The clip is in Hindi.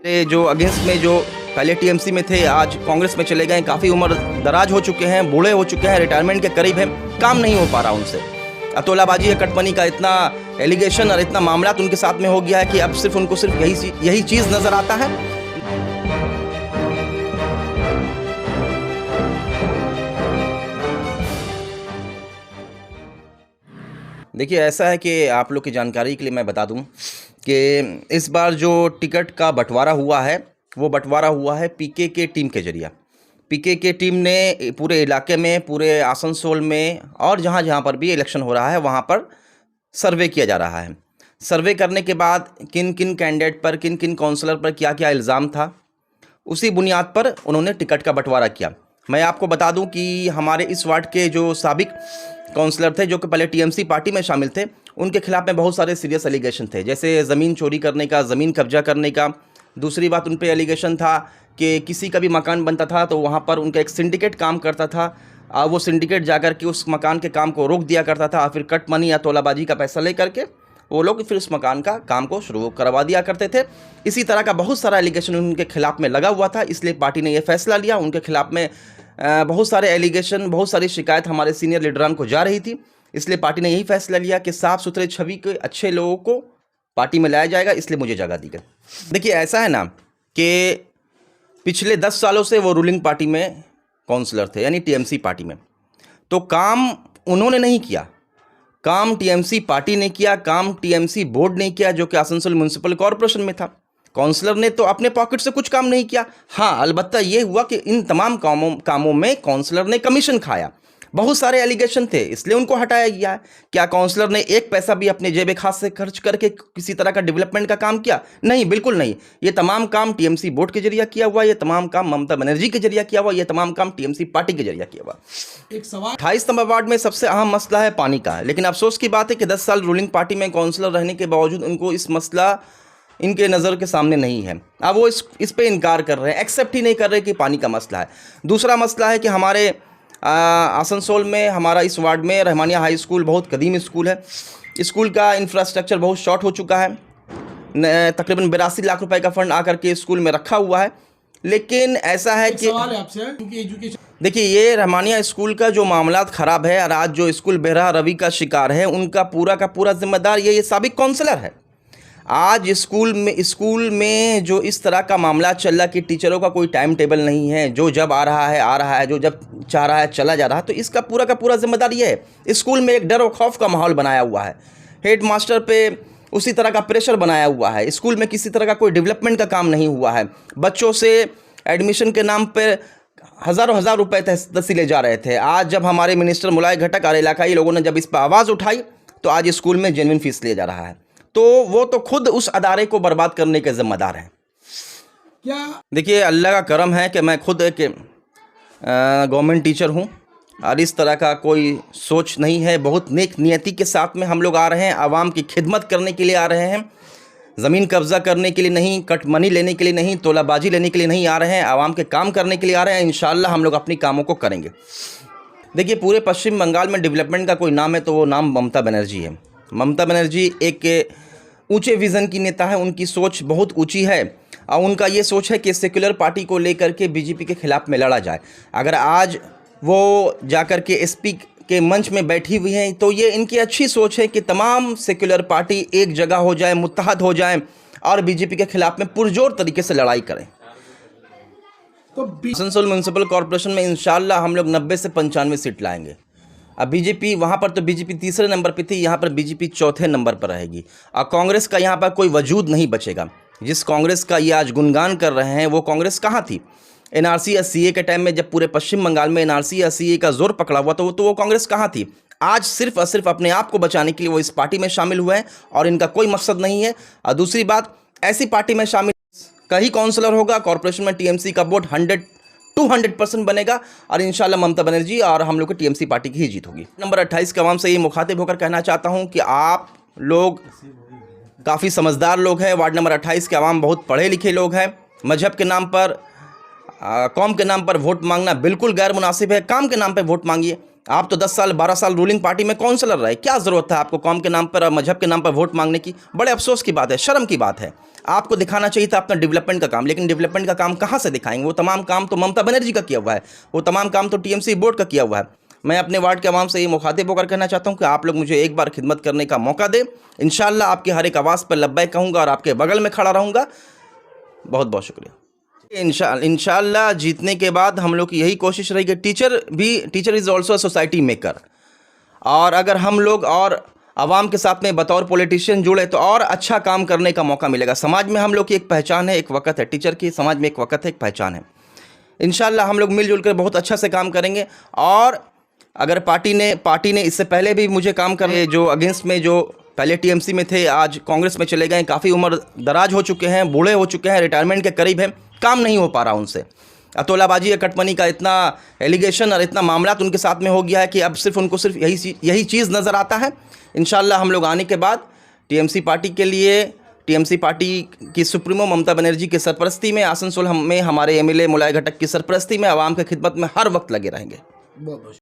जो अगेंस्ट में जो पहले टीएमसी में थे आज कांग्रेस में चले गए, काफ़ी उम्र दराज हो चुके हैं, बूढ़े हो चुके हैं, रिटायरमेंट के करीब हैं, काम नहीं हो पा रहा उनसे। अतोलाबाजी है, कटमनी का इतना एलिगेशन और इतना मामला तो उनके साथ में हो गया है कि अब सिर्फ उनको सिर्फ यही चीज़ नज़र आता है। देखिए, ऐसा है कि आप लोग की जानकारी के लिए मैं बता दूं कि इस बार जो टिकट का बंटवारा हुआ है वो बंटवारा हुआ है पीके के टीम के जरिए। पीके के टीम ने पूरे इलाके में, पूरे आसनसोल में और जहाँ जहाँ पर भी इलेक्शन हो रहा है वहाँ पर सर्वे किया जा रहा है। सर्वे करने के बाद किन किन कैंडिडेट पर, किन किन काउंसलर पर क्या क्या इल्ज़ाम था, उसी बुनियाद पर उन्होंने टिकट का बंटवारा किया। मैं आपको बता दूं कि हमारे इस वार्ड के जो साबिक काउंसलर थे, जो कि पहले टीएमसी पार्टी में शामिल थे, उनके खिलाफ में बहुत सारे सीरियस एलिगेशन थे, जैसे ज़मीन चोरी करने का, ज़मीन कब्जा करने का। दूसरी बात, उन पे एलिगेशन था कि किसी का भी मकान बनता था तो वहाँ पर उनका एक सिंडिकेट काम करता था, वो सिंडिकेट जाकर के उस मकान के काम को रोक दिया करता था, फिर कट मनी या तोलाबाजी का पैसा ले करके वो लोग फिर उस मकान का काम को शुरू करवा दिया करते थे। इसी तरह का बहुत सारा एलिगेशन उनके खिलाफ में लगा हुआ था, इसलिए पार्टी ने ये फैसला लिया। उनके खिलाफ में बहुत सारे एलिगेशन, बहुत सारी शिकायत हमारे सीनियर लीडरान को जा रही थी, इसलिए पार्टी ने यही फैसला लिया कि साफ़ सुथरे छवि के अच्छे लोगों को पार्टी में लाया जाएगा, इसलिए मुझे जगह दी गई। देखिए, ऐसा है ना कि पिछले 10 सालों से वो रूलिंग पार्टी में काउंसलर थे, यानी टीएमसी पार्टी में, तो काम उन्होंने नहीं किया, काम टीएमसी पार्टी ने किया, काम टीएमसी बोर्ड ने किया, जो कि आसनसोल म्युनिसिपल कॉरपोरेशन में था। काउंसलर ने तो अपने पॉकेट से कुछ काम नहीं किया। हाँ, अलबत्ता ये हुआ कि इन तमाम कामों में काउंसलर ने कमीशन खाया। बहुत सारे एलिगेशन थे, इसलिए उनको हटाया गया है। क्या काउंसलर ने एक पैसा भी अपने जेब खास से खर्च करके किसी तरह का डेवलपमेंट का काम किया? नहीं, बिल्कुल नहीं। ये तमाम काम टीएमसी बोर्ड के जरिए किया हुआ, ये तमाम काम ममता बनर्जी के जरिए किया हुआ, ये तमाम काम टीएमसी पार्टी के जरिए किया हुआ। एक सवाल, 28 नंबर वार्ड में सबसे अहम मसला है पानी का, लेकिन अफसोस की बात है कि 10 साल रूलिंग पार्टी में काउंसलर रहने के बावजूद उनको इस मसला इनके नज़र के सामने नहीं है। अब वो इस पे इनकार कर रहे हैं, एक्सेप्ट ही नहीं कर रहे कि पानी का मसला है। दूसरा मसला है कि हमारे आसनसोल में, हमारा इस वार्ड में रहमानिया हाई स्कूल बहुत कदीम स्कूल है। स्कूल का इंफ्रास्ट्रक्चर बहुत शॉर्ट हो चुका है। तकरीबन 82 लाख रुपए का फंड आकर के स्कूल में रखा हुआ है, लेकिन ऐसा है कि देखिए, ये रहमानिया स्कूल का जो मामला ख़राब है और आज जो स्कूल बेरहा रवि का शिकार है, उनका पूरा का पूरा जिम्मेदार ये साबिक काउंसलर है। आज स्कूल में जो इस तरह का मामला चल रहा कि टीचरों का कोई टाइम टेबल नहीं है, जो जब आ रहा है, जो जब चाह रहा है चला जा रहा है, तो इसका पूरा का पूरा जिम्मेदार ये है। स्कूल में एक डर और खौफ का माहौल बनाया हुआ है, हेड मास्टर पे उसी तरह का प्रेशर बनाया हुआ है। स्कूल में किसी तरह का कोई डेवलपमेंट का काम नहीं हुआ है। बच्चों से एडमिशन के नाम पर हज़ार रुपए तहसीले जा रहे थे। आज जब हमारे मिनिस्टर मुलाय घटक और इलाकाई लोगों ने जब इस पर आवाज़ उठाई तो आज स्कूल में जेन्युइन फीस लिया जा रहा है, तो वो तो खुद उस अदारे को बर्बाद करने के जिम्मेदार हैं। क्या देखिए, अल्लाह का करम है कि मैं खुद एक गवर्नमेंट टीचर हूँ और इस तरह का कोई सोच नहीं है। बहुत नेक नियति के साथ में हम लोग आ रहे हैं, आवाम की खिदमत करने के लिए आ रहे हैं, ज़मीन कब्ज़ा करने के लिए नहीं, कट मनी लेने के लिए नहीं, तोलाबाजी लेने के लिए नहीं आ रहे हैं, आवाम के काम करने के लिए आ रहे हैं। इंशाअल्लाह हम लोग अपनी कामों को करेंगे। देखिए, पूरे पश्चिम बंगाल में डेवलपमेंट का कोई नाम है तो वो नाम ममता बनर्जी है। ममता बनर्जी एक ऊंचे विज़न की नेता है, उनकी सोच बहुत ऊंची है और उनका ये सोच है कि सेक्युलर पार्टी को लेकर के बीजेपी के खिलाफ में लड़ा जाए। अगर आज वो जाकर के एसपी के मंच में बैठी हुई हैं तो ये इनकी अच्छी सोच है कि तमाम सेक्युलर पार्टी एक जगह हो जाए, मुत्तहद हो जाए और बीजेपी के खिलाफ में पुरजोर तरीके से लड़ाई करें। तो आसनसोल म्युनिसिपल कॉरपोरेशन में इंशाअल्लाह हम लोग 90 से 95 सीट लाएंगे। अब बीजेपी, वहाँ पर तो बीजेपी तीसरे नंबर पे थी, यहाँ पर बीजेपी चौथे नंबर पर रहेगी और कांग्रेस का यहाँ पर कोई वजूद नहीं बचेगा। जिस कांग्रेस का ये आज गुणगान कर रहे हैं वो कांग्रेस कहाँ थी? एनआरसी या सीए के टाइम में जब पूरे पश्चिम बंगाल में एनआरसी या सीए का जोर पकड़ा हुआ तो वो कांग्रेस कहाँ थी? आज सिर्फ और सिर्फ अपने आप को बचाने के लिए वो इस पार्टी में शामिल हुए हैं और इनका कोई मकसद नहीं है। और दूसरी बात, ऐसी पार्टी में शामिल कहीं काउंसलर होगा, कॉर्पोरेशन में टीएमसी का वोट 200% बनेगा और इंशाल्लाह ममता बनर्जी और हम लोग की टीएमसी पार्टी की ही जीत होगी। नंबर 28 के आवाम से ये मुखातिब होकर कहना चाहता हूं कि आप लोग काफ़ी समझदार लोग हैं। वार्ड नंबर 28 के आवाम बहुत पढ़े लिखे लोग हैं। मजहब के नाम पर, कौम के नाम पर वोट मांगना बिल्कुल गैर मुनासिब है। काम के नाम पर वोट मांगिए। आप तो 10 साल 12 साल रूलिंग पार्टी में काउंसलर रहे, क्या ज़रूरत है आपको कौम के नाम पर और मजहब के नाम पर वोट मांगने की? बड़े अफसोस की बात है, शर्म की बात है। आपको दिखाना चाहिए था अपना डेवलपमेंट का काम, लेकिन डेवलपमेंट का काम कहाँ से दिखाएंगे? वो तमाम काम तो ममता बनर्जी का किया हुआ है, वो तमाम काम तो टीएमसी बोर्ड का किया हुआ है। मैं अपने वार्ड के आवाम से ये मुखातिब होकर कहना चाहता हूँ कि आप लोग मुझे एक बार खिदमत करने का मौका दें। इंशाअल्लाह आपकी हर एक आवाज़ पर लब्बैक कहूँगा और आपके बगल में खड़ा रहूँगा। बहुत बहुत शुक्रिया। इंशाअल्लाह जीतने के बाद हम लोग की यही कोशिश रहेगी। Teacher is also a society maker, और अगर हम लोग और आवाम के साथ में बतौर पॉलिटिशियन जुड़े तो और अच्छा काम करने का मौका मिलेगा। समाज में हम लोग की एक पहचान है, एक वक़्त है, टीचर की समाज में एक वक़्त है, एक पहचान है। इंशाअल्लाह हम लोग मिलजुल कर बहुत अच्छा से काम करेंगे। और अगर पार्टी ने इससे पहले भी मुझे काम करे, जो अगेंस्ट में, जो पहले टीएमसी में थे, आज कांग्रेस में चले गए, काफ़ी उम्र दराज हो चुके हैं, बूढ़े हो चुके हैं, रिटायरमेंट के करीब हैं, काम नहीं हो पा रहा उनसे। अतोलाबाजी या कटमनी का इतना एलिगेशन और इतना मामला उनके साथ में हो गया है कि अब उनको सिर्फ यही चीज़ नज़र आता है। इंशाअल्लाह हम लोग आने के बाद टीएमसी पार्टी के लिए, टीएमसी पार्टी की सुप्रीमो ममता बनर्जी की सरपरस्ती में, आसनसोल में हमारे एमएलए मुलाय घटक की सरपरस्ती में, आवाम की खिदमत में हर वक्त लगे रहेंगे।